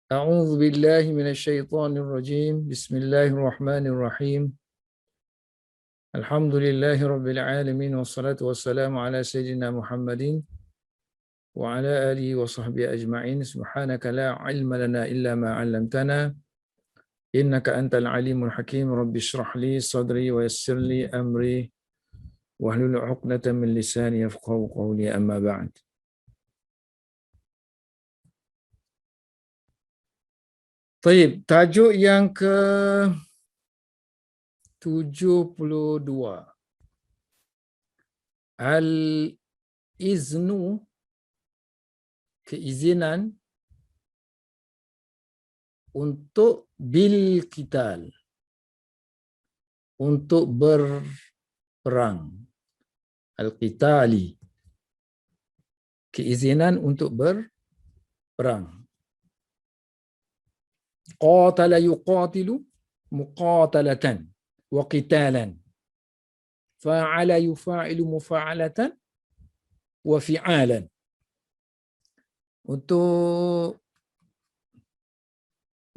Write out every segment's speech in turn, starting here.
أعوذ بالله من الشيطان الرجيم بسم الله الرحمن الرحيم الحمد لله رب العالمين والصلاة والسلام على سيدنا محمد وعلى آله وصحبه أجمعين سبحانك لا علم لنا إلا ما علمتنا إنك أنت العليم الحكيم رب اشرح لي صدري ويسر لي أمري واحلل عقدة من لساني يفقهوا قولي أما بعد. Baik, tajuk yang ke-72. Al-iznu, keizinan untuk bil qital, untuk berperang. Al-qitali, keizinan untuk berperang. Qatala yuqatilu muqatalatan wa qitalan. Fa'ala yufa'ilu mufa'alatan wa fi'alan. Untuk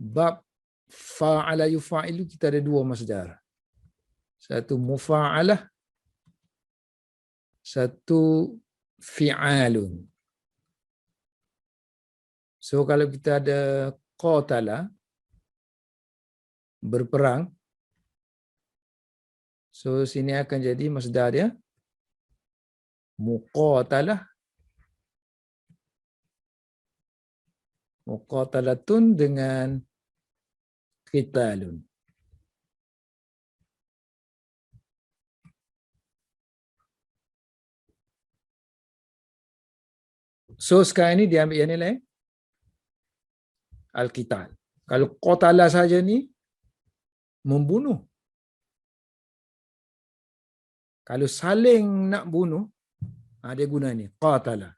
bab fa'ala yufa'ilu kita ada dua masdar. Satu mufa'alah, satu fi'alun. So kalau kita ada qatala, berperang, so sini akan jadi masdar dia muqatalah, muqatalatun dengan qitalun. So sekarang ini dia ambil yang nilai al-qital. Kalau qatala saja ni membunuh. Kalau saling nak bunuh, dia guna ni qatala.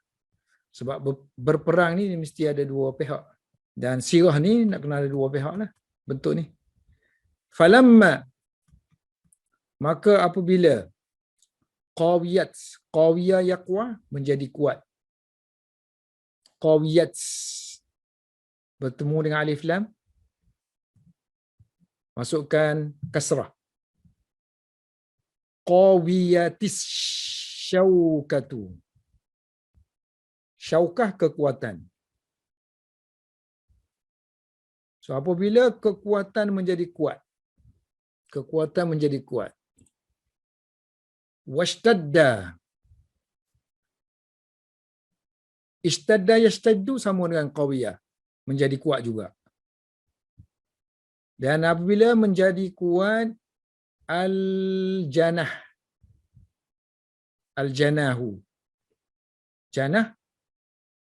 Sebab berperang ni mesti ada dua pihak. Dan sirah ni nak kena ada dua pihak lah. Bentuk ni. Falamma, maka apabila qawiyat, qawiyah yaqwa, menjadi kuat. Qawiyat bertemu dengan alif lam, masukkan kasrah. Qawiyatis syaukatu, syaukah kekuatan. So apabila kekuatan menjadi kuat, kekuatan menjadi kuat. Washtadda, ishtadda yashtaddu sama dengan qawiyah, menjadi kuat juga. Dan apabila menjadi kuat, al-janah, al-janahu. Janah,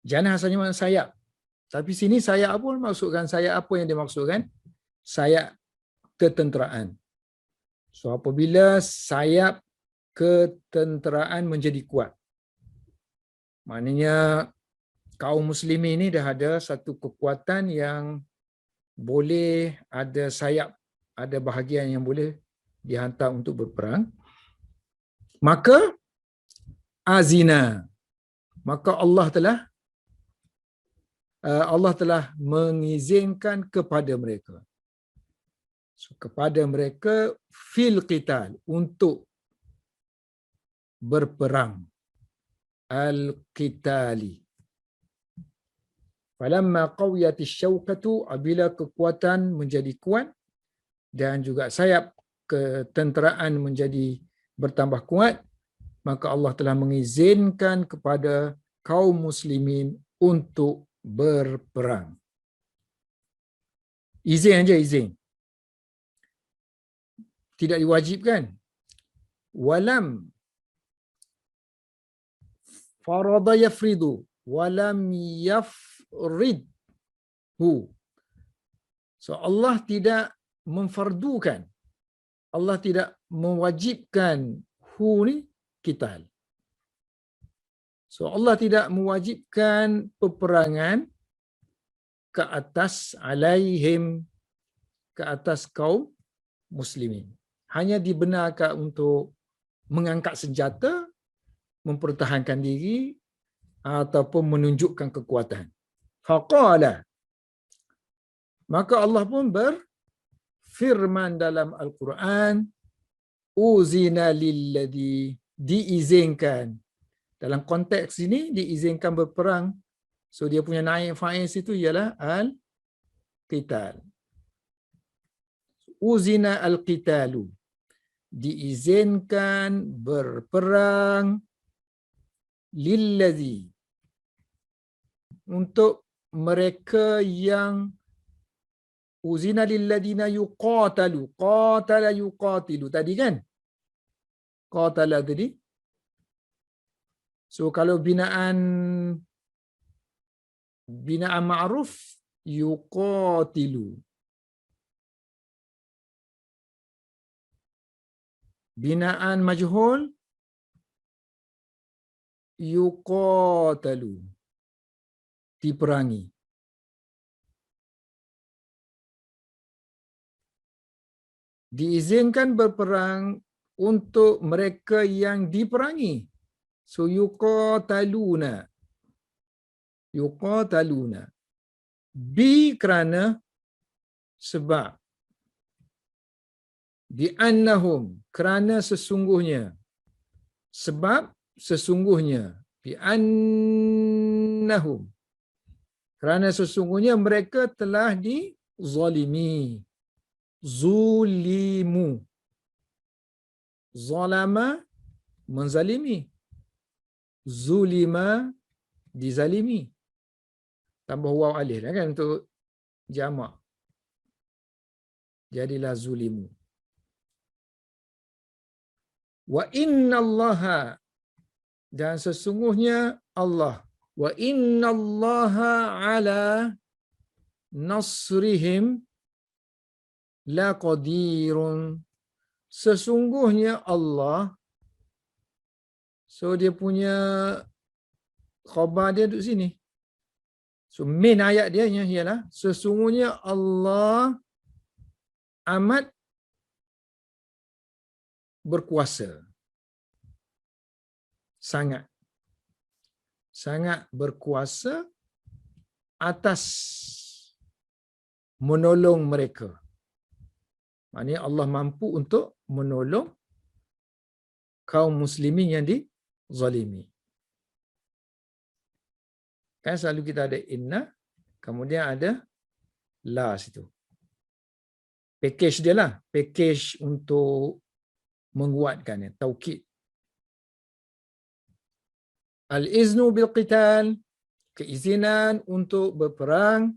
janah asalnya makna sayap. Tapi sini sayap apa maksudkan? Sayap apa yang dimaksudkan? Sayap ketenteraan. So apabila sayap ketenteraan menjadi kuat, maknanya kaum muslimin ni dah ada satu kekuatan yang boleh ada sayap, ada bahagian yang boleh dihantar untuk berperang. Maka azina, maka Allah telah mengizinkan kepada mereka. So, kepada mereka fil qital, untuk berperang. Al-qitali. Falamma qawiyatis syaukatu, apabila kekuatan menjadi kuat dan juga sayap ketenteraan menjadi bertambah kuat, maka Allah telah mengizinkan kepada kaum muslimin untuk berperang. Izin aja, izin. Tidak diwajibkan. Walam farada yafridu, walam yafridhu. So Allah tidak memfardukan, Allah tidak mewajibkan hu ni qital. So Allah tidak mewajibkan peperangan ke atas alaihim, ke atas kaum muslimin. Hanya dibenarkan untuk mengangkat senjata, mempertahankan diri ataupun menunjukkan kekuatan. Faqala, Maka Allah pun berfirman dalam Al-Quran, uzina lilladhi, diizinkan. Dalam konteks ini diizinkan berperang. So dia punya naib faiz itu ialah al-qital. Uzina al-qitalu, diizinkan berperang lilladhi, untuk mereka yang uzina lilladina yuqatalu, qatala yuqatilu tadi kan, qatala tadi. So kalau binaan ma'ruf, yuqatilu. Binaan majhul, yuqatalu, diperangi. Diizinkan berperang untuk mereka yang diperangi. So yuqataluna. Yuqataluna. Bi kerana sebab. Bi'annahum, kerana sesungguhnya. Sebab sesungguhnya. Bi'annahum, kerana sesungguhnya mereka telah dizalimi. Zulimu. Zalama, menzalimi. Zulima, dizalimi. Tambah waw alif lah kan untuk jamak. Jadilah zulimu. Wa innallaha, dan sesungguhnya Allah. Wa innallaha ala nasrihim laqadirun. Sesungguhnya Allah, so dia punya khabar dia duduk sini. So main ayat dia ialah sesungguhnya Allah amat berkuasa. Sangat berkuasa atas menolong mereka. Maksudnya Allah mampu untuk menolong kaum muslimin yang dizalimi. Kan selalu kita ada inna, kemudian ada la situ. Package dia lah. Package untuk menguatkan. Taukid. Al-iznu bil-qital, keizinan untuk berperang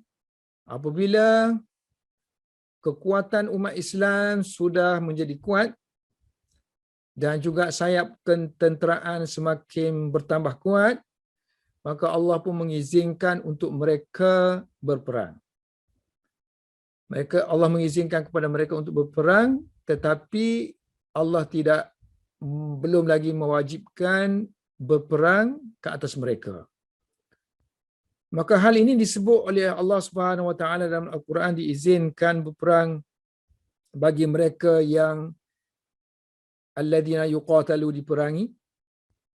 apabila kekuatan umat Islam sudah menjadi kuat dan juga sayap ketenteraan semakin bertambah kuat, maka Allah pun mengizinkan untuk mereka berperang. Allah mengizinkan kepada mereka untuk berperang, tetapi Allah belum lagi mewajibkan berperang ke atas mereka. Maka hal ini disebut oleh Allah Subhanahu Wa Taala dalam Al-Quran, diizinkan berperang bagi mereka yang alladzina yuqatalu, diperangi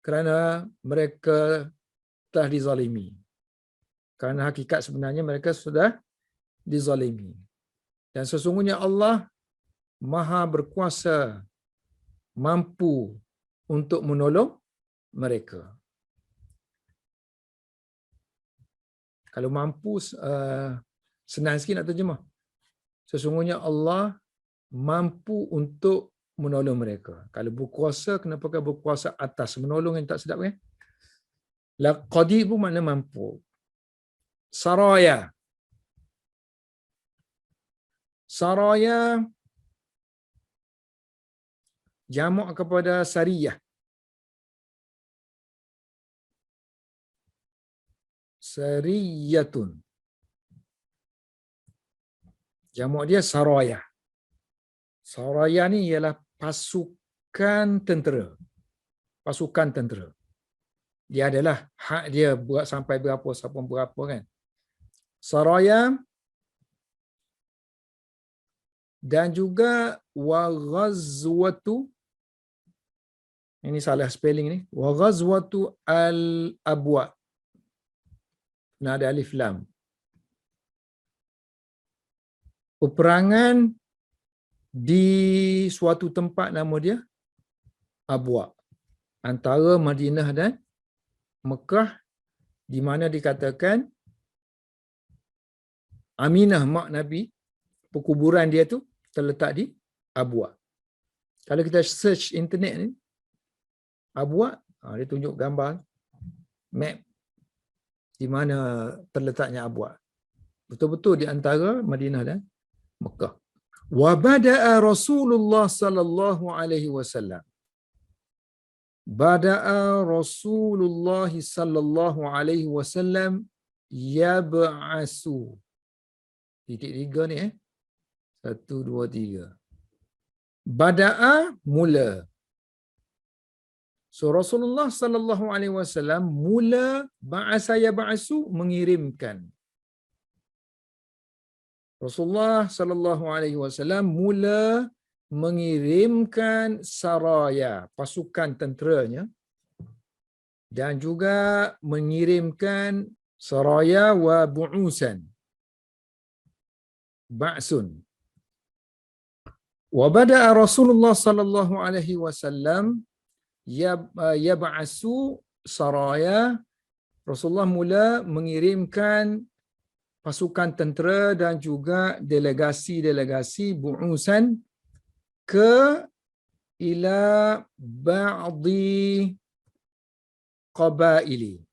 kerana mereka telah dizalimi. Kerana hakikat sebenarnya mereka sudah dizalimi. Dan sesungguhnya Allah Maha berkuasa, mampu untuk menolong mereka. Kalau mampu, senang sikit nak terjemah. Sesungguhnya Allah mampu untuk menolong mereka. Kalau berkuasa, kenapa kan berkuasa atas? Menolong yang tak sedap kan? Qadir pun makna mampu. Saraya. Saraya jamak kepada sariyah. Sariyatun. Jamak dia saraya. Saraya ni ialah pasukan tentera. Pasukan tentera. Dia adalah hak dia buat sampai berapa, sampai berapa kan. Saraya dan juga wa ghazwatu. Ini salah spelling ni. Wa ghazwatu al-abwa. Nah, ada alif lam. peperangan di suatu tempat nama dia Abwa, antara Madinah dan Mekah, di mana dikatakan Aminah mak Nabi, perkuburan dia tu terletak di Abwa. Kalau kita search internet ni, Abwa, dia tunjuk gambar map di mana terletaknya Abwa. Betul-betul di antara Madinah dan Mekah. Wa bada'a Rasulullah sallallahu alaihi wasallam. Bada'a Rasulullah sallallahu alaihi wasallam yab'asu. Titik tiga ni 1 2 3. Bada'a mula. So Rasulullah sallallahu alaihi wasallam mula ba'asa yab'asu, mengirimkan. Rasulullah sallallahu alaihi wasallam mula mengirimkan saraya, pasukan tenteranya, dan juga mengirimkan saraya wa bu'usan, ba'sun. Wa bada'a Rasulullah sallallahu alaihi wasallam yab'asu saraya. Rasulullah mula mengirimkan pasukan tentera dan juga delegasi-delegasi bu'usan ke ila ba'di qabaili,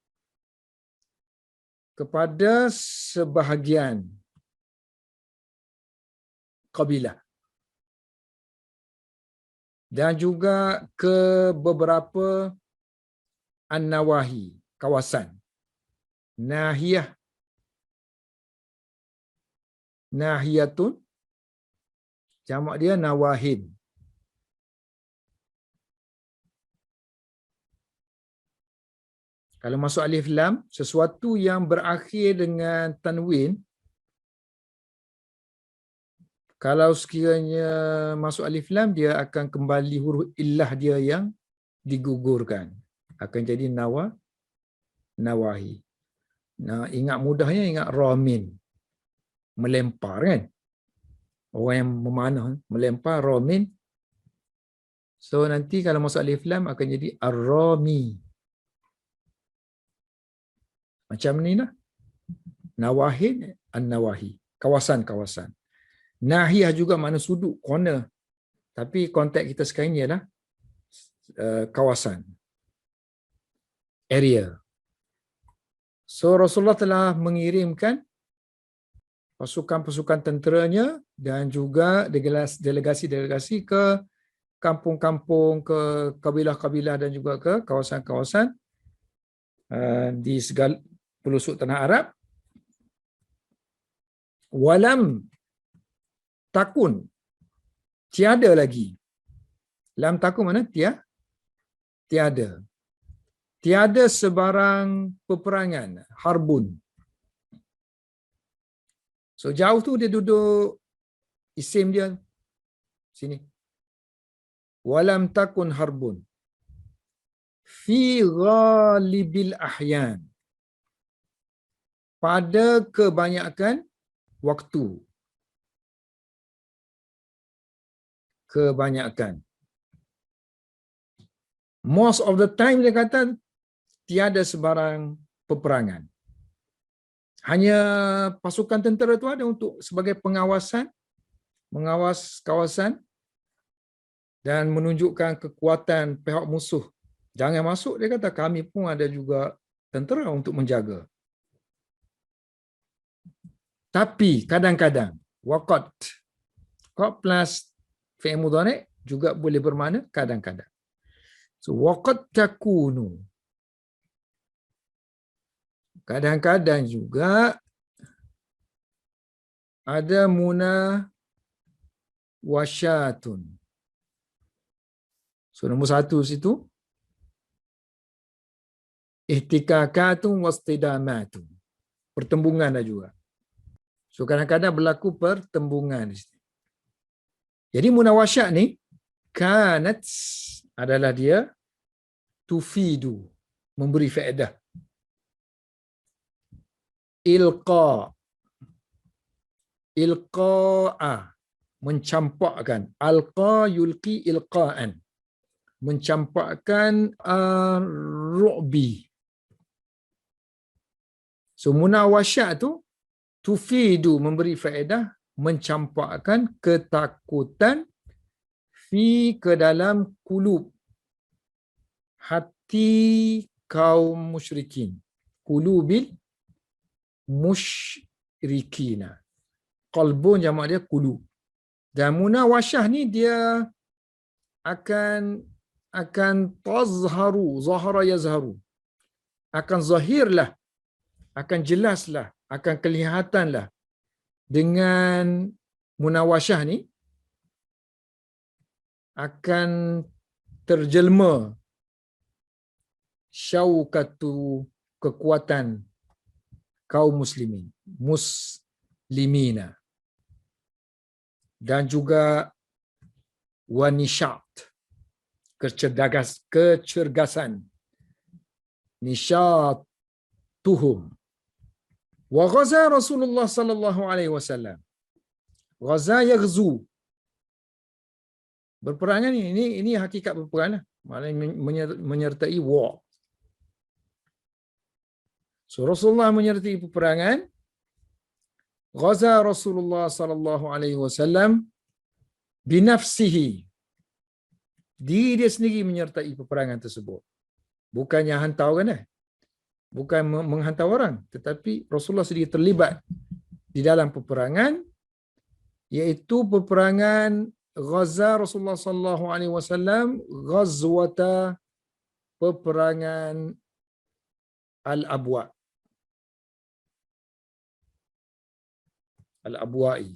kepada sebahagian kabilah, dan juga ke beberapa an-nawahi, kawasan. Nahiyah, nahiyatun, jamak dia nawahin. Kalau masuk alif lam, sesuatu yang berakhir dengan tanwin, kalau sekiranya masuk alif lam, dia akan kembali huruf illah dia yang digugurkan. Akan jadi nawahi. Nah, ingat mudahnya, ingat ramin. Melempar kan? Orang yang memanah, melempar, ramin. So nanti kalau masuk alif lam akan jadi ar-rami. Macam ni lah. Nawahin, an-nawahi. Kawasan-kawasan. Nahiyah juga makna sudut, corner. Tapi konteks kita sekarang ni adalah kawasan. Area. So Rasulullah telah mengirimkan pasukan-pasukan tenteranya dan juga delegasi-delegasi ke kampung-kampung, ke kabilah-kabilah dan juga ke kawasan-kawasan di segala pelosok tanah Arab. Walam takun, tiada lagi. Lam takun mana? Tiada. Tiada sebarang peperangan, harbun. So jauh tu dia duduk isim dia sini. Walam takun harbun fi ghalibil ahyan, pada kebanyakan waktu. Kebanyakan. Most of the time dia kata tiada sebarang peperangan. Hanya pasukan tentera itu ada untuk sebagai pengawasan, mengawas kawasan dan menunjukkan kekuatan pihak musuh. Jangan masuk, dia kata, kami pun ada juga tentera untuk menjaga. Tapi kadang-kadang waqad, qad plus fi'il mudhari' juga boleh bermakna kadang-kadang. So waqad takunu, kadang-kadang juga ada munawasyatun. So nombor 1 situ ihtikakatun wastidamatun, pertembungan dah juga. So kadang-kadang berlaku pertembungan di sini. Jadi munawasyat ni kanat adalah dia tufidu, memberi faedah. Ilqa, ilqa'a, mencampakkan. Alqa yulqi ilqa'an, mencampakkan ru'bi. So munawasyak tu tufidu, memberi faedah, mencampakkan ketakutan fi ke dalam kulub, hati kaum musyrikin. Kulubil musyrikina. Qalbun jamak dia kulub. Dan munawasyah ni dia akan tazharu, zahara yazharu. Akan zahirlah, akan jelaslah, akan kelihatanlah dengan munawasyah ni akan terjelma syaukatu, kekuatan kaum muslimina, dan juga wanishat, kecergasan, nisyatuhum. Wa ghaza Rasulullah sallallahu alaihi wasallam. Ghaza yaghzu, berperangan ini hakikat berperang lah. Maknanya menyertai war. So Rasulullah menyertai peperangan. Ghaza Rasulullah sallallahu alaihi wasallam binafsihi. Dia sendiri menyertai peperangan tersebut. Bukannya hantar kan bukan menghantar orang, tetapi Rasulullah sendiri terlibat di dalam peperangan, iaitu peperangan Ghaza Rasulullah sallallahu alaihi wasallam ghazwata, peperangan Al-Abwa, Al-Abwa'i.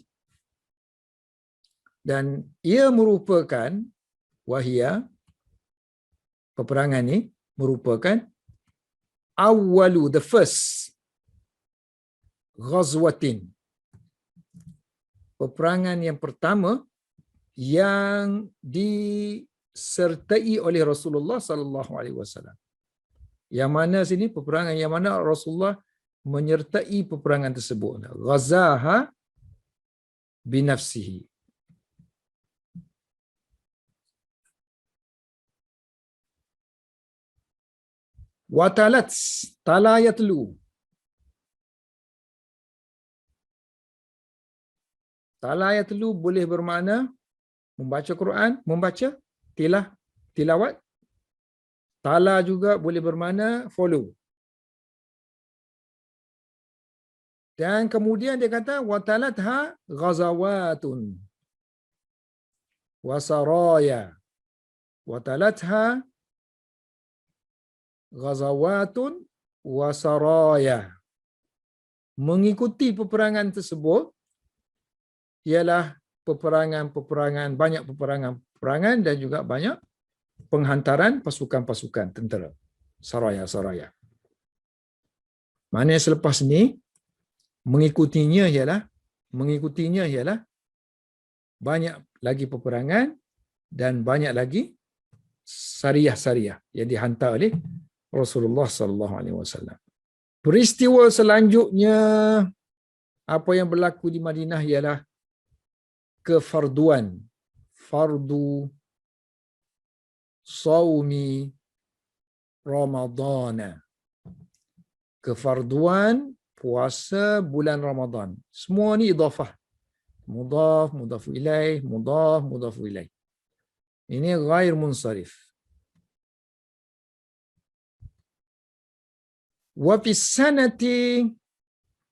Dan ia merupakan wahia, peperangan ini merupakan awalu, the first ghazwatin, peperangan yang pertama yang disertai oleh Rasulullah sallallahu alaihi wasallam. Yang mana sini peperangan yang mana Rasulullah menyertai peperangan tersebut. Ghazaha binafsihi. Watalat, talayatlu. Talayatlu boleh bermakna membaca Quran, membaca tilawat. Tala juga boleh bermakna follow. Dan kemudian dia kata watalatha ghazawatun wasaraya. Watalatha ghazawatun wasaraya. Mengikuti peperangan tersebut ialah peperangan-peperangan, banyak peperangan dan juga banyak penghantaran pasukan-pasukan tentera. Saraya-saraya. Maknanya selepas ni mengikutinya ialah banyak lagi peperangan dan banyak lagi syariah-syariah yang dihantar oleh Rasulullah sallallahu alaihi wasallam. Peristiwa selanjutnya apa yang berlaku di Madinah ialah kefarduan, fardu saumi Ramadana. Kefarduan puasa bulan Ramadan. Semua ni idafah. Mudaf, mudafu ilaih, mudaf, mudafu ilaih. Ini ghair munsarif. Wa fi sanati,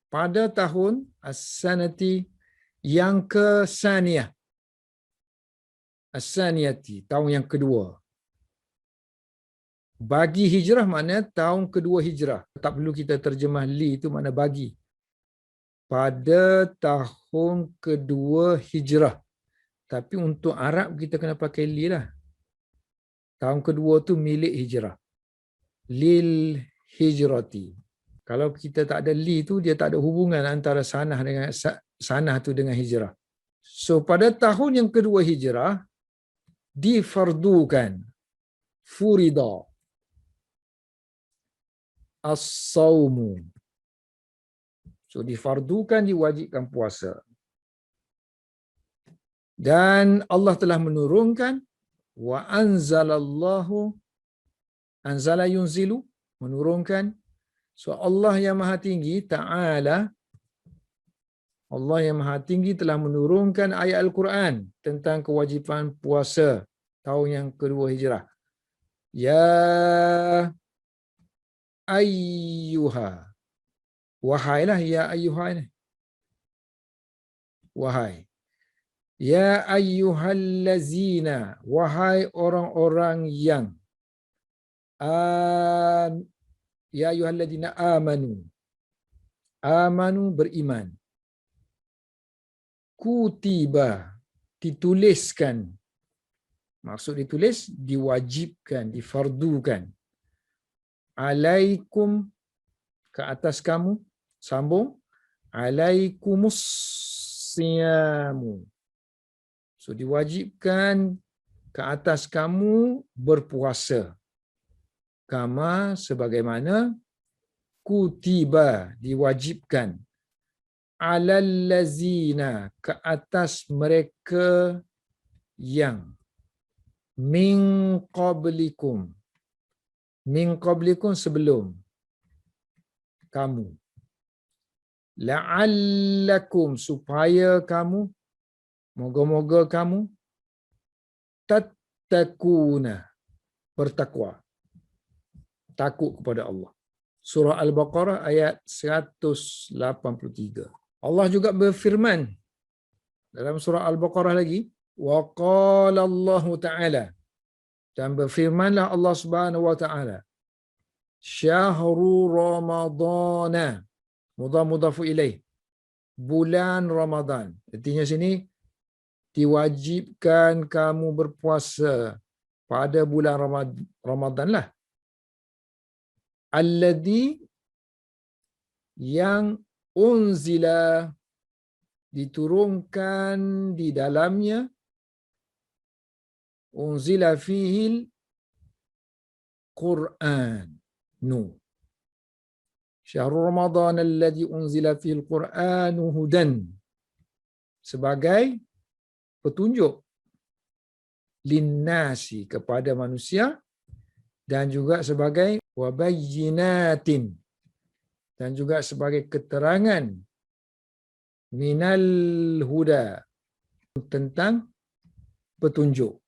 pada tahun as-sanati yang ke-saniyah. As-saniyati, tahun yang kedua. Bagi hijrah makna tahun kedua hijrah. Tak perlu kita terjemah li itu makna bagi. Pada tahun kedua hijrah. Tapi untuk Arab kita kena pakai li lah. Tahun kedua tu milik hijrah. Lil hijrati. Kalau kita tak ada li tu, dia tak ada hubungan antara sanah tu dengan hijrah. So pada tahun yang kedua hijrah difardukan, furida as-saumu. So difardukan, diwajibkan puasa. Dan Allah telah menurunkan wa anzalallahu, anzala yunzilu, menurunkan. So Allah yang Maha Tinggi Ta'ala, Allah yang Maha Tinggi telah menurunkan ayat Al-Quran tentang kewajipan puasa tahun yang kedua Hijrah. Ya ayyuha, wahailah, ya ayyuha ini, wahai. Ya ayyuhallazina, wahai orang-orang yang ya ayyuhallazina amanu, amanu beriman. Kutiba, dituliskan. Maksud ditulis, diwajibkan, difardukan. Alaikum, ke atas kamu. Sambung. Alaikumus siyamu. So diwajibkan ke atas kamu berpuasa. Kama sebagaimana kutiba, diwajibkan. Alal lazina, ke atas mereka yang min qablikum. Min qablikum, sebelum kamu. La'allakum, supaya kamu, moga-moga kamu tattaquna, bertakwa, takut kepada Allah. Surah Al-Baqarah ayat 183. Allah juga berfirman dalam surah Al-Baqarah lagi, wa qala Allah Ta'ala, dan berfirmanlah Allah Subhanahu wa taala, syahru ramadana, mudhafu ilaih, bulan Ramadan. Artinya sini diwajibkan kamu berpuasa pada bulan Ramadan lah. Alladhi, yang unzila, diturunkan di dalamnya, unzila fihil Quran. Nu. Syahrul Ramadan alladhi unzila fihil Quranu hudan, sebagai petunjuk linnasi, kepada manusia, dan juga sebagai wabayyinatin, dan juga sebagai keterangan minal huda, tentang petunjuk,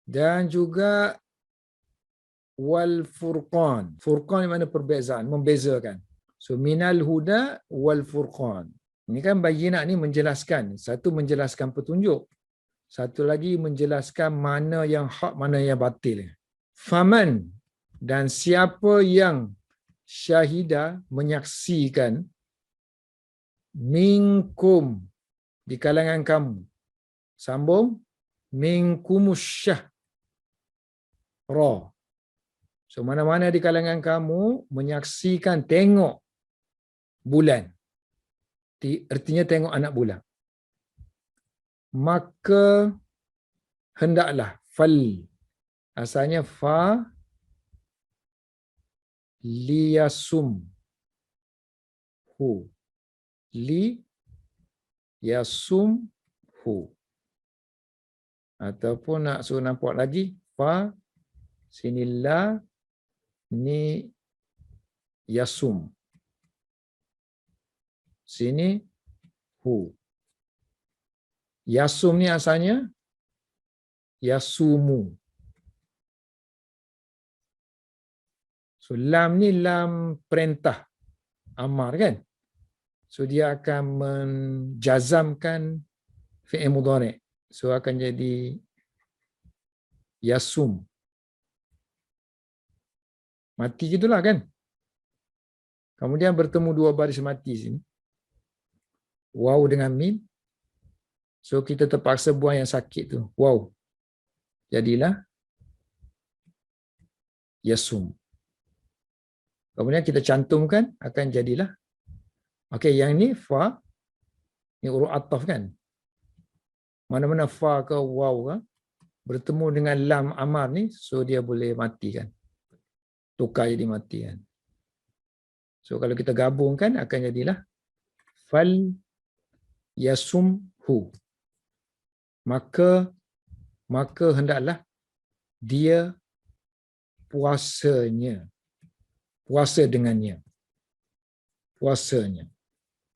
dan juga wal furqan. Furqan di mana perbezaan, membezakan. So minal huda wal furqan. Ini kan bayyinat ni menjelaskan, satu menjelaskan petunjuk, satu lagi menjelaskan mana yang hak, mana yang batil. Faman, dan siapa yang syahida, menyaksikan, minkum, di kalangan kamu. Sambung, minkumus syahra. So mana-mana di kalangan kamu menyaksikan, tengok bulan. Artinya tengok anak bulan. Maka hendaklah, fal, asalnya fa liyasum hu, li yasum hu, ataupun nak suruh nampak lagi, fa sini la, ni yasum, sini hu. Yasum ni asalnya yasumu. So lam ni lam perintah, amar kan. So dia akan menjazamkan fi'il mudhari'. So akan jadi yasum. Mati gitulah kan. Kemudian bertemu dua baris mati sini. Waw dengan mim. So kita terpaksa buang yang sakit tu. Waw. Jadilah yasum. Kemudian kita cantumkan, akan jadilah. Okey, yang ni fa, ni huruf ataf kan. Mana-mana fa ke waw ke, bertemu dengan lam amar ni, so dia boleh mati kan. Tukar jadi mati kan. So kalau kita gabungkan, akan jadilah fal yasumhu. maka hendaklah dia puasa dengannya,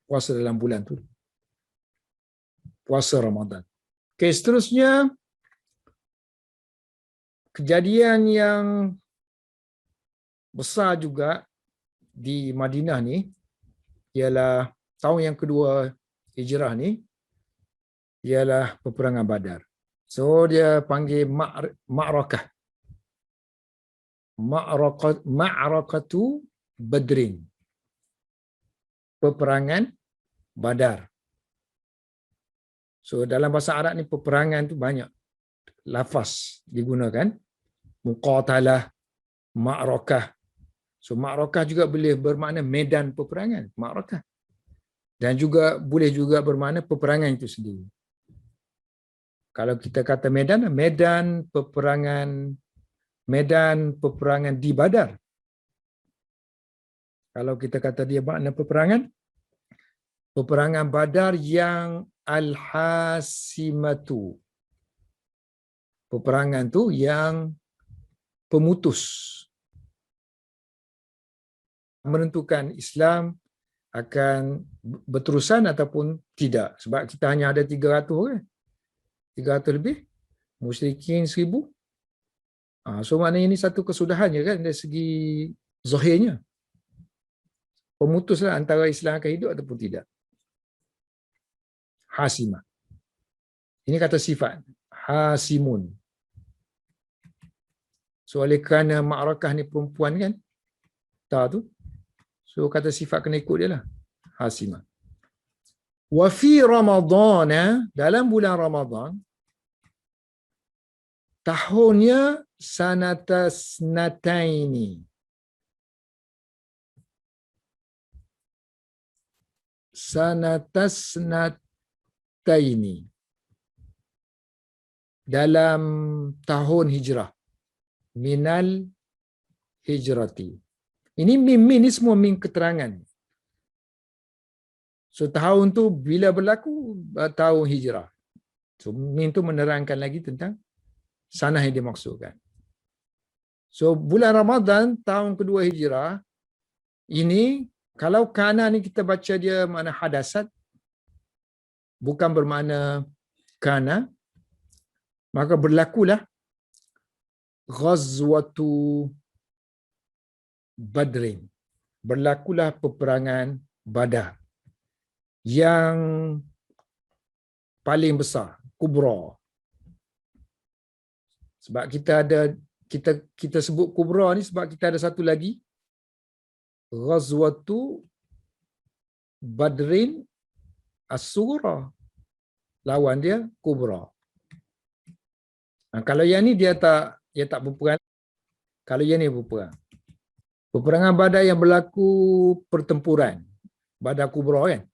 puasa dalam bulan tu, puasa Ramadan. Okey, seterusnya kejadian yang besar juga di Madinah ni ialah tahun yang kedua Hijrah ni ialah peperangan Badar. So dia panggil Ma'rakah. Ma'rakatu Badrin. Peperangan Badar. So dalam bahasa Arab ni peperangan tu banyak lafaz digunakan. Muqatalah, Ma'rakah. So Ma'rakah juga boleh bermakna medan peperangan, Ma'rakah. Dan juga boleh juga bermakna peperangan itu sendiri. Kalau kita kata medan peperangan di Badar. Kalau kita kata dia makna peperangan Badar yang al-hasimatu. Peperangan tu yang pemutus. Menentukan Islam akan berterusan ataupun tidak. Sebab kita hanya ada 300 kan? 300 lebih. Musyrikin 1000. So maknanya ini satu kesudahannya kan dari segi zahirnya. Pemutuslah antara Islam akan hidup ataupun tidak. Hasimah. Ini kata sifat. Hasimun. So oleh kerana Ma'rakah ni perempuan kan? Tak tu. So kata sifat kena ikut dia lah. Hasimah. Wa fi Ramadhan, dalam bulan Ramadan, tahunnya sanatasnataini. Sanatasnataini. Dalam tahun hijrah. Minal hijrati. Ini mim ni semua mim keterangan. So tahun tu bila berlaku tahun hijrah. So mim tu menerangkan lagi tentang sanah yang dimaksudkan. So bulan Ramadan tahun kedua hijrah ini kalau kana ni kita baca dia makna hadasat bukan bermakna kana, maka berlakulah ghazwatu Badrin. Berlakulah peperangan Badar yang paling besar, kubra. Sebab kita sebut kubra ni sebab kita ada satu lagi ghazwatu Badrin as-sughra. Lawan dia kubra. Kalau yang ni dia tak berperang. Kalau yang ni berperang. Peperangan Badar yang berlaku pertempuran. Badar kubra kan.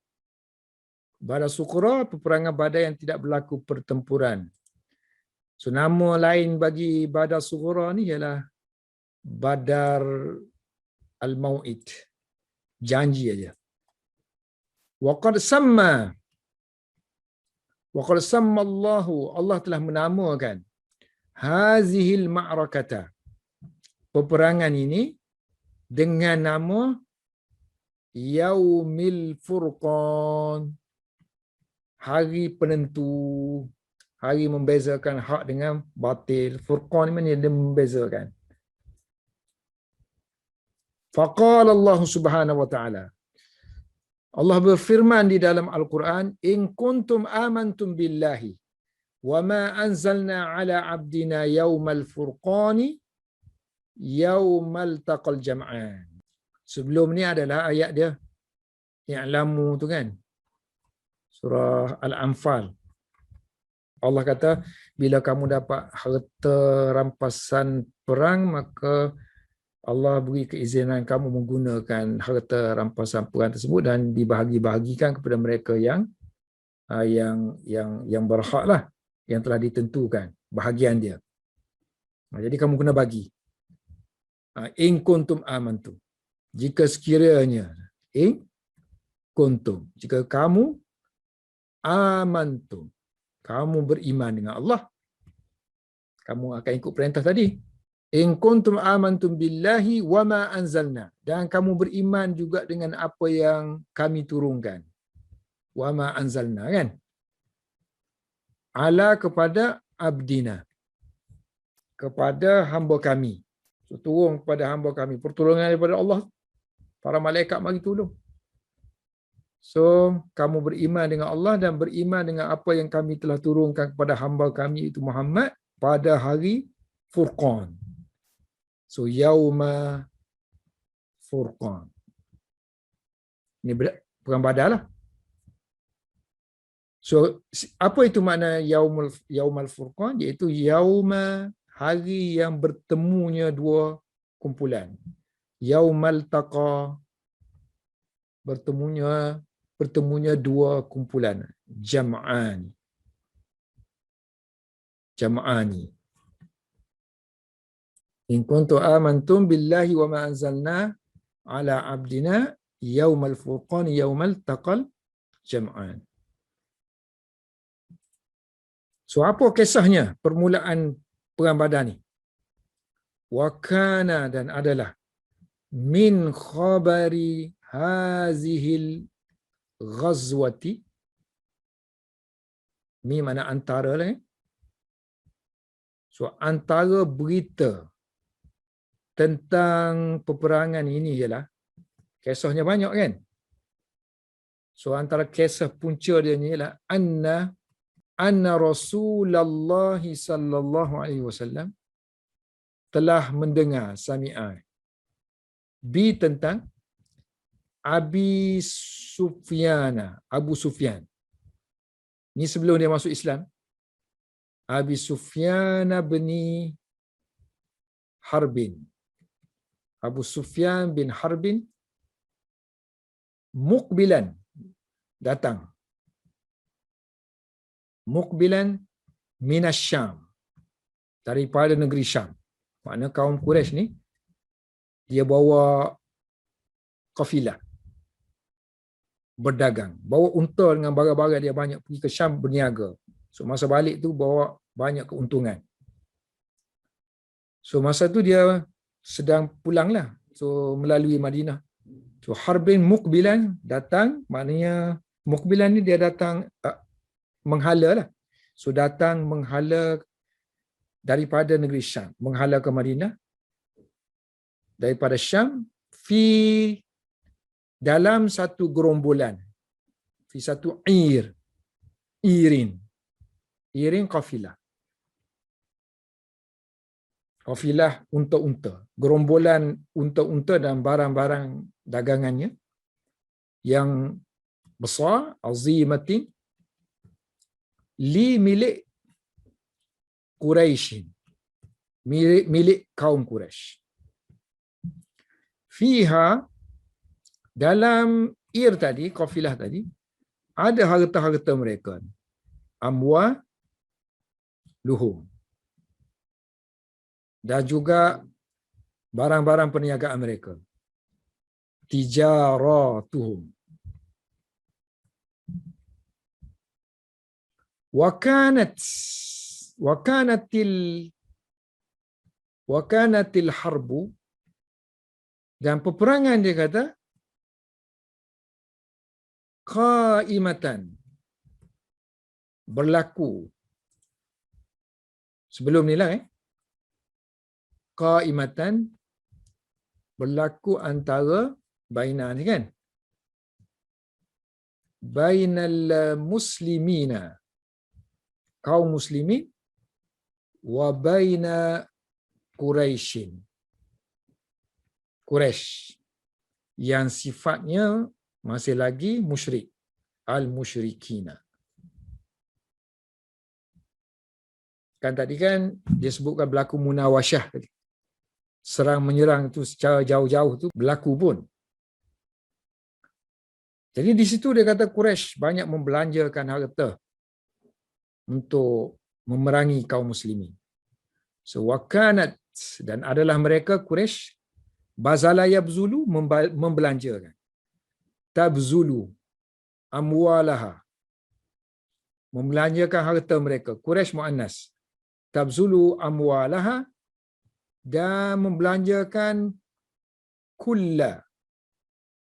Badar sughra peperangan Badar yang tidak berlaku pertempuran. So nama lain bagi Badar sughra ni ialah Badar al-Mau'id. Janji aja. Waqad samma Allahu, Allah telah menamakan hazihil ma'rakata, peperangan ini dengan nama Yaumil Furqan, hari penentu, hari membezakan hak dengan batil. Furqan ni mana dia membezakan. Faqala Allah Subhanahu wa taala, Allah berfirman di dalam Al-Quran, in kuntum amantum billahi wa ma anzalna ala abdina yaumal furqani yaumal taqal jam'an. Sebelum ni adalah ayat dia i'lamu tu kan, surah Al-Anfal. Allah kata bila kamu dapat harta rampasan perang, maka Allah beri keizinan kamu menggunakan harta rampasan perang tersebut dan dibahagi-bahagikan kepada mereka yang berhak lah, yang telah ditentukan bahagian dia. Jadi kamu kena bagi. In kuntum amantum. Jika sekiranya in kuntum, jika kamu amantum, kamu beriman dengan Allah, kamu akan ikut perintah tadi. In kuntum amantum billahi wa ma anzalna. Dan kamu beriman juga dengan apa yang kami turunkan. Wa ma anzalna, kan? Ala kepada abdina. Kepada hamba kami. So, turun kepada hamba kami. Pertolongan daripada Allah. Para malaikat mari tolong. So, kamu beriman dengan Allah dan beriman dengan apa yang kami telah turunkan kepada hamba kami itu Muhammad pada hari Furqan. So, Yauma Furqan. Ini perang Badar lah. So, apa itu makna Yaumal Furqan? Iaitu Yauma, hari yang bertemunya dua kumpulan. Yaumal Taqa, bertemunya dua kumpulan. Jam'ani. In kuntum amantum billahi wa ma anzalna ala abdina yaumal furqan yaumal taqal jam'an. So, apa kisahnya permulaan perang Badar ni? Wa kana, dan adalah, min khabari hazihil ghazwati. Ni mana antara lah. So, antara berita tentang peperangan ini ialah, kisahnya banyak, kan? So, antara kisah punca dia ni ialah anna Rasulullah sallallahu alaihi wasallam telah mendengar sami'a bi tentang Abu Sufyan. Ni sebelum dia masuk Islam. Abi Sufyan bin Harbin. Abu Sufyan bin Harbin muqbilan, datang. Muqbilan minas Syam, daripada negeri Syam. Makna kaum Quraisy ni dia bawa kafilah berdagang, bawa unta dengan barang-barang dia banyak pergi ke Syam berniaga. So, masa balik tu bawa banyak keuntungan. So, masa tu dia sedang pulang lah. So, melalui Madinah. So, Harbin muqbilan, datang, maknanya muqbilan ni dia datang menghala lah. So, datang menghala daripada negeri Syam, menghala ke Madinah, daripada Syam, dalam satu gerombolan, satu irin kafilah. Kafilah unta-unta, gerombolan unta-unta dan barang-barang dagangannya yang besar, azimatin, milik Quraisy, milik kaum Quraisy. Fiha, dalam tadi, kafilah tadi, ada harta-harta mereka. Amwa, luhum. Dan juga barang-barang perniagaan mereka. Tijaratuhum. Wakanatil harbu, dan peperangan dia kata qaimatan, berlaku. Sebelum ni lah qaimatan, berlaku antara baina ni, kan, bainal muslimina, kaum muslimin, wa baina Quraisyin, Quraisy yang sifatnya masih lagi musyrik, al-musyrikina. Kan tadi kan dia sebutkan berlaku munawasyah tadi. Serang menyerang tu secara jauh-jauh tu berlaku pun. Jadi di situ dia kata Quraisy banyak membelanjakan harta untuk memerangi kaum muslimin. So, wakanat, dan adalah mereka Quraisy, bazala yabzulu, membelanjakan. Tabzulu amwalaha, membelanjakan harta mereka. Quraisy muannas. Tabzulu amwalaha, dan membelanjakan kulla,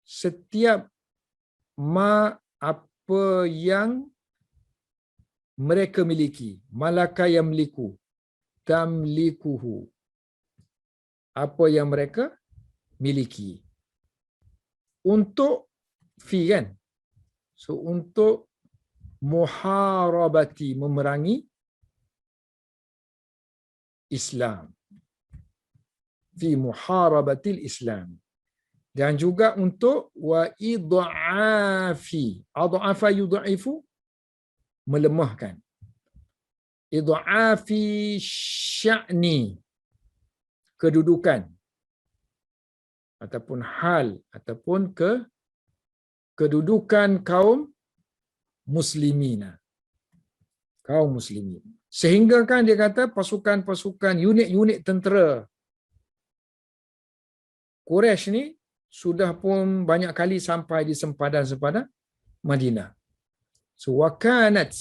setiap ma, apa yang mereka miliki. Malaka yamliku, tamlikuhu, apa yang mereka miliki. Untuk fi kan, so untuk muharabati, memerangi Islam, fi muharabatil Islam, dan juga untuk wa idha'afi, adha'afa yudha'ifu, melemahkan, idha'afi sya'ni, kedudukan ataupun hal ataupun kedudukan kaum muslimina, kaum muslimin. Sehingga kan dia kata pasukan-pasukan, unit-unit tentera Quraisy ni sudah pun banyak kali sampai di sempadan-sempadan Madinah. So wakanat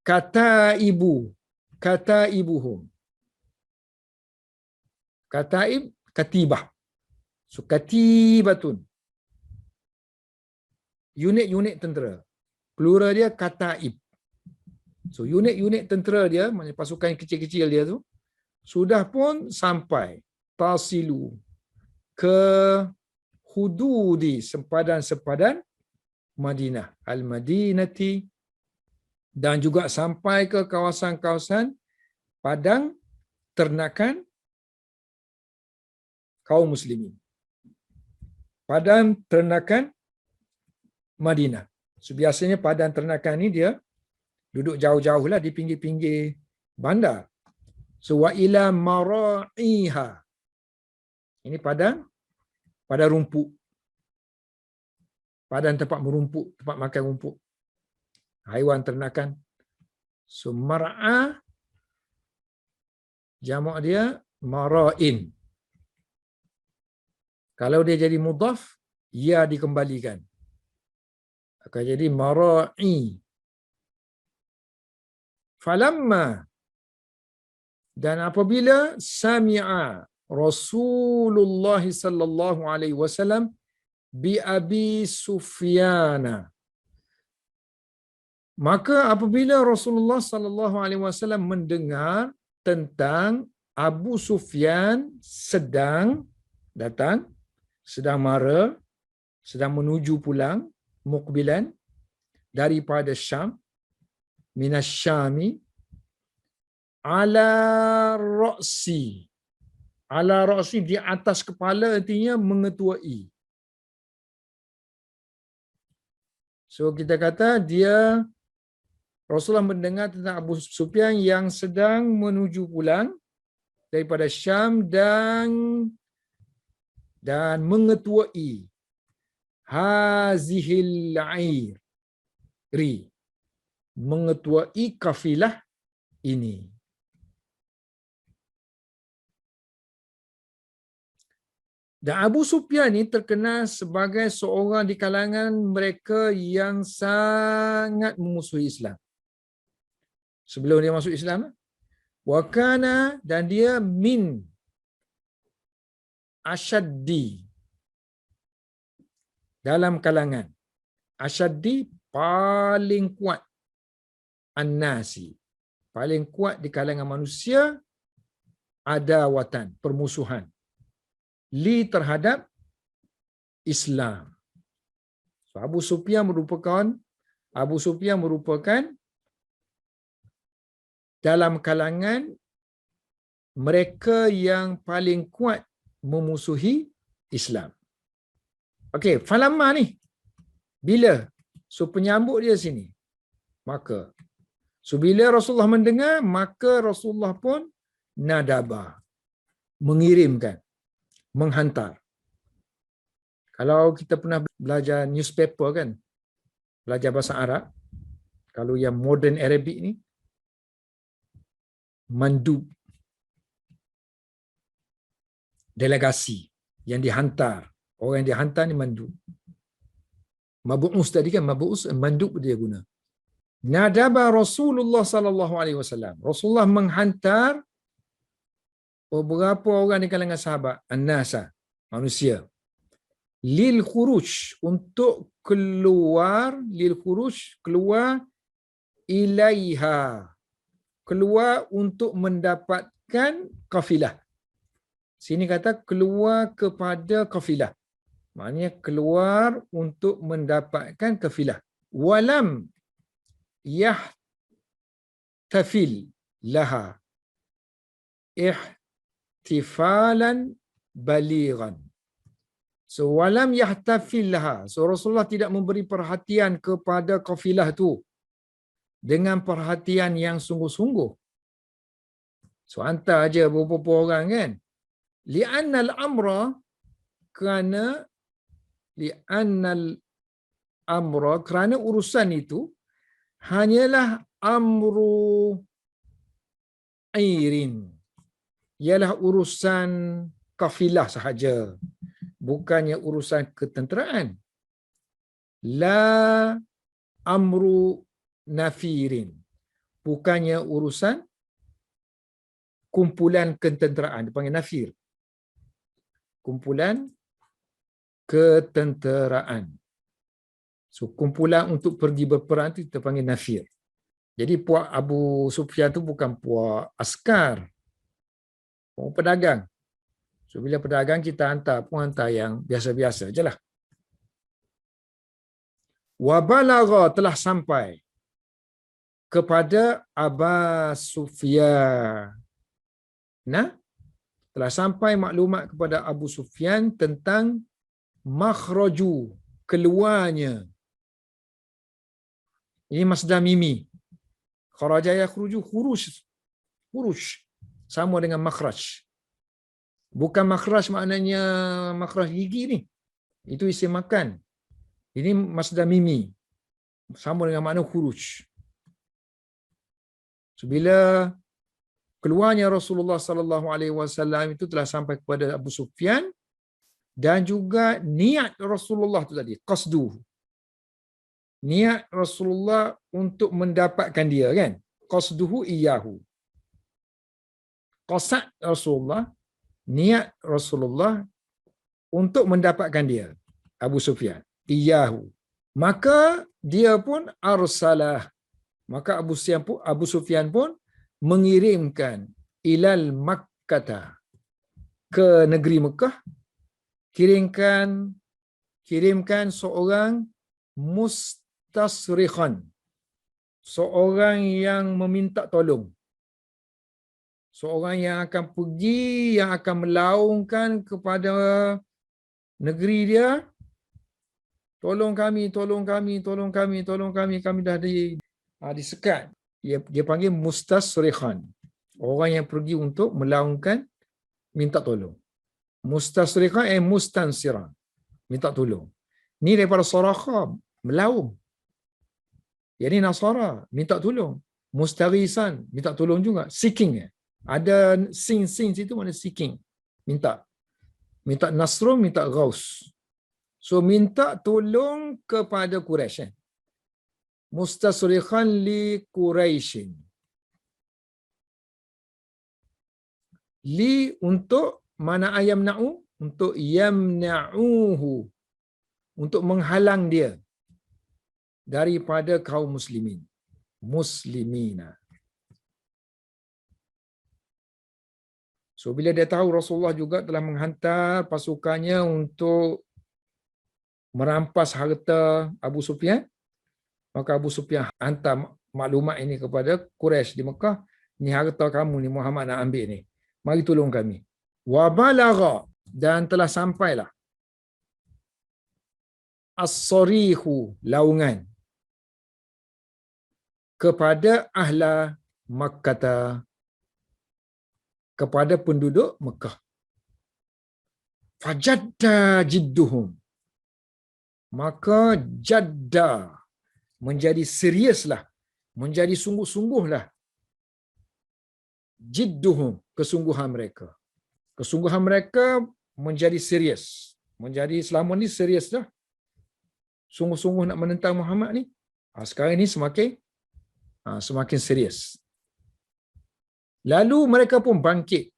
kataibuhum, kataib, katibah, so katibatun, unit-unit tentera, plural dia kataib. So unit-unit tentera dia, maksudnya pasukan kecil-kecil dia tu, sudah pun sampai tasilu ke hududi, sempadan-sempadan Madinah, Al-Madinati, dan juga sampai ke kawasan-kawasan padang ternakan kaum muslimin. Padang ternakan Madinah. So, biasanya padang ternakan ni dia duduk jauh-jauh lah di pinggir-pinggir bandar. So, wa ila mara'iha. Ini padang rumput. Padang tempat merumput, tempat makan rumput. Haiwan ternakan. So, mar'a, jamak dia mara'in. Kalau dia jadi mudhaf, ia dikembalikan. Akan jadi mara'i. Falamma, dan apabila sami'a Rasulullah sallallahu alaihi wasallam bi Abi Sufyan, maka apabila Rasulullah sallallahu alaihi wasallam mendengar tentang Abu Sufyan sedang datang, sedang mara, sedang menuju pulang, muqbilan, daripada Syam, minas Syami, ala ra'si. Ala ra'si, di atas kepala, artinya mengetuai. So kita kata dia, Rasulullah mendengar tentang Abu Sufyan yang sedang menuju pulang daripada Syam dan mengetuai hazihil airi, mengetuai kafilah ini. Dan Abu Sufyan ni terkenal sebagai seorang di kalangan mereka yang sangat memusuhi Islam. Sebelum dia masuk Islam, wakana, dan dia min asyaddi, dalam kalangan, asyaddi paling kuat, an-nasi, paling kuat di kalangan manusia, adawatan, permusuhan, li terhadap Islam. So, Abu Sufyan merupakan dalam kalangan mereka yang paling kuat memusuhi Islam. Okey, falamma ni bila? So penyambut dia sini. Maka so bila Rasulullah mendengar, maka Rasulullah pun nadaba, mengirimkan, menghantar. Kalau kita pernah belajar newspaper kan, belajar bahasa Arab, kalau yang modern Arabic ni, mandub, delegasi yang dihantar. Orang yang dihantar ni mandub. Mabu'us tadi kan, mabu'us, mandub dia guna. Nadaba Rasulullah sallallahu alaihi wasallam. Rasulullah menghantar beberapa orang di kalangan sahabat, an-nasa, manusia, lil khuruj, untuk keluar, lil khuruj, keluar ilaiha, keluar untuk mendapatkan kafilah. Sini kata keluar kepada kafilah. Maknanya keluar untuk mendapatkan kafilah. Walam yahtafil laha ihtifalan balighan. So walam yahtafil laha. So Rasulullah tidak memberi perhatian kepada kafilah tu dengan perhatian yang sungguh-sungguh. So hantar aja beberapa orang kan. Li'annal amra, kerana li'annal amra, kerana urusan itu hanyalah amru airin, ialah urusan kafilah sahaja, bukannya urusan ketenteraan. La amru nafirin, bukannya urusan kumpulan ketenteraan, dipanggil nafir, kumpulan ketenteraan. So kumpulan untuk pergi berperang itu kita panggil nafir. Jadi puak Abu Sufyan tu bukan puak askar, puak pedagang. So bila pedagang kita hantar pun hantar yang biasa-biasa je lah. Wa balagha, telah sampai kepada Abu Sufyan. Nah, telah sampai maklumat kepada Abu Sufyan tentang makhraju, keluarnya. Ini masdar mimi. Kharaja yakhruju, khuruj. Khuruj sama dengan makhraj. Bukan makhraj maknanya makhraj gigi ni. Itu isim makan. Ini masdar mimi. Sama dengan makna khuruj. So, bila keluarnya Rasulullah sallallahu alaihi wasallam itu telah sampai kepada Abu Sufyan, dan juga niat Rasulullah itu tadi, qasdu. Niat Rasulullah untuk mendapatkan dia kan? Qasduhu iyahu. Qasad Rasulullah, niat Rasulullah untuk mendapatkan dia, Abu Sufyan, iyahu. Maka dia pun arsalah. Maka Abu Sufyan pun mengirimkan ilal Makkah, ke negeri Mekah, kirimkan seorang mustasrikhan, seorang yang meminta tolong, seorang yang akan pergi, yang akan melaungkan kepada negeri dia, tolong kami, tolong kami, tolong kami, tolong kami, kami dah disekat. Dia panggil mustasrikhan, orang yang pergi untuk melaungkan, minta tolong. Mustasrikhan mustansiran, minta tolong. Ni daripada sarakha, melaung. Jadi Nasara minta tolong. Mustaghisan minta tolong juga. Seeking. Ada sin situ mana seeking. Minta nasrun, minta ghaus. So minta tolong kepada Quraisy. Mustasrikhan li Quraisy. Li untuk mana ayam na'u, untuk yamna'uhu, untuk menghalang dia daripada kaum muslimina. So bila dia tahu Rasulullah juga telah menghantar pasukannya untuk merampas harta Abu Sufyan, maka Abu Sufyan hantar maklumat ini kepada Quraisy di Mekah, ni harta kamu ni Muhammad nak ambil ni, mari tolong kami. Wa balagha, dan telah sampailah as-sarihu, laungan, kepada ahla Makkah, kepada penduduk Mekah. Fajadda jidduhum, maka jadda, menjadi seriuslah, menjadi sungguh-sungguhlah, jidduhum, kesungguhan mereka. Kesungguhan mereka menjadi serius. Menjadi selama ni serius dah. Sungguh-sungguh nak menentang Muhammad ni. Sekarang ni semakin Semakin serius. Lalu mereka pun bangkit.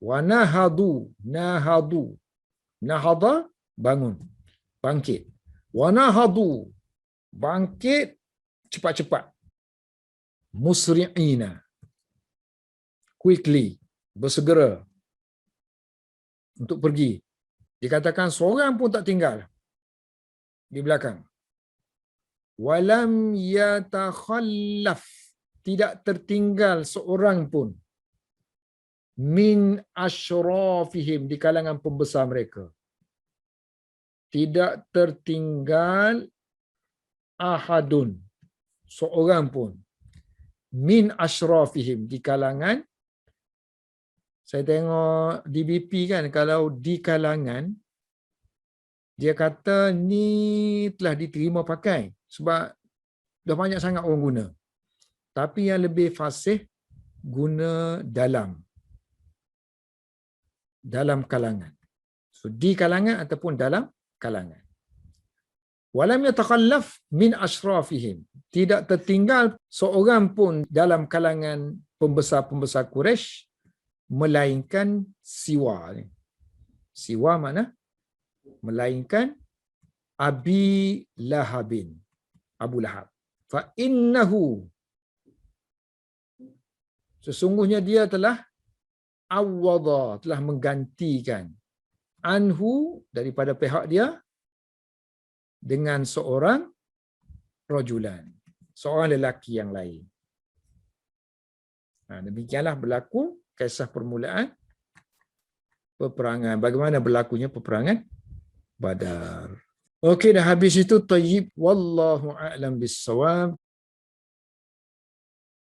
Wa nahadu, nahada bangun, bangkit. Wa nahadu, bangkit cepat-cepat. Musri'ina, quickly, bersegera untuk pergi. Dikatakan seorang pun tak tinggal di belakang. Walam yatakhallaf, tidak tertinggal seorang pun min asyrafihim, di kalangan pembesar mereka. Tidak tertinggal ahadun, seorang pun, min asyrafihim, di kalangan. Saya tengok DBP kan, kalau di kalangan, dia kata ni telah diterima pakai sebab dah banyak sangat orang guna. Tapi yang lebih fasih guna dalam kalangan. So di kalangan ataupun dalam kalangan. Walam yatakhallaf min asyrafihim, tidak tertinggal seorang pun dalam kalangan pembesar-pembesar Quraisy melainkan siwa. Siwa mana? Melainkan Abi Lahabin, Abu Lahab. Fa innahu, sesungguhnya dia telah awwada, telah menggantikan anhu, daripada pihak dia, dengan seorang rajulan, seorang lelaki yang lain. Demikianlah berlaku kisah permulaan peperangan. Bagaimana berlakunya peperangan Badar. Okey, dah habis itu. Tayyib, wallahu a'lam bissawab.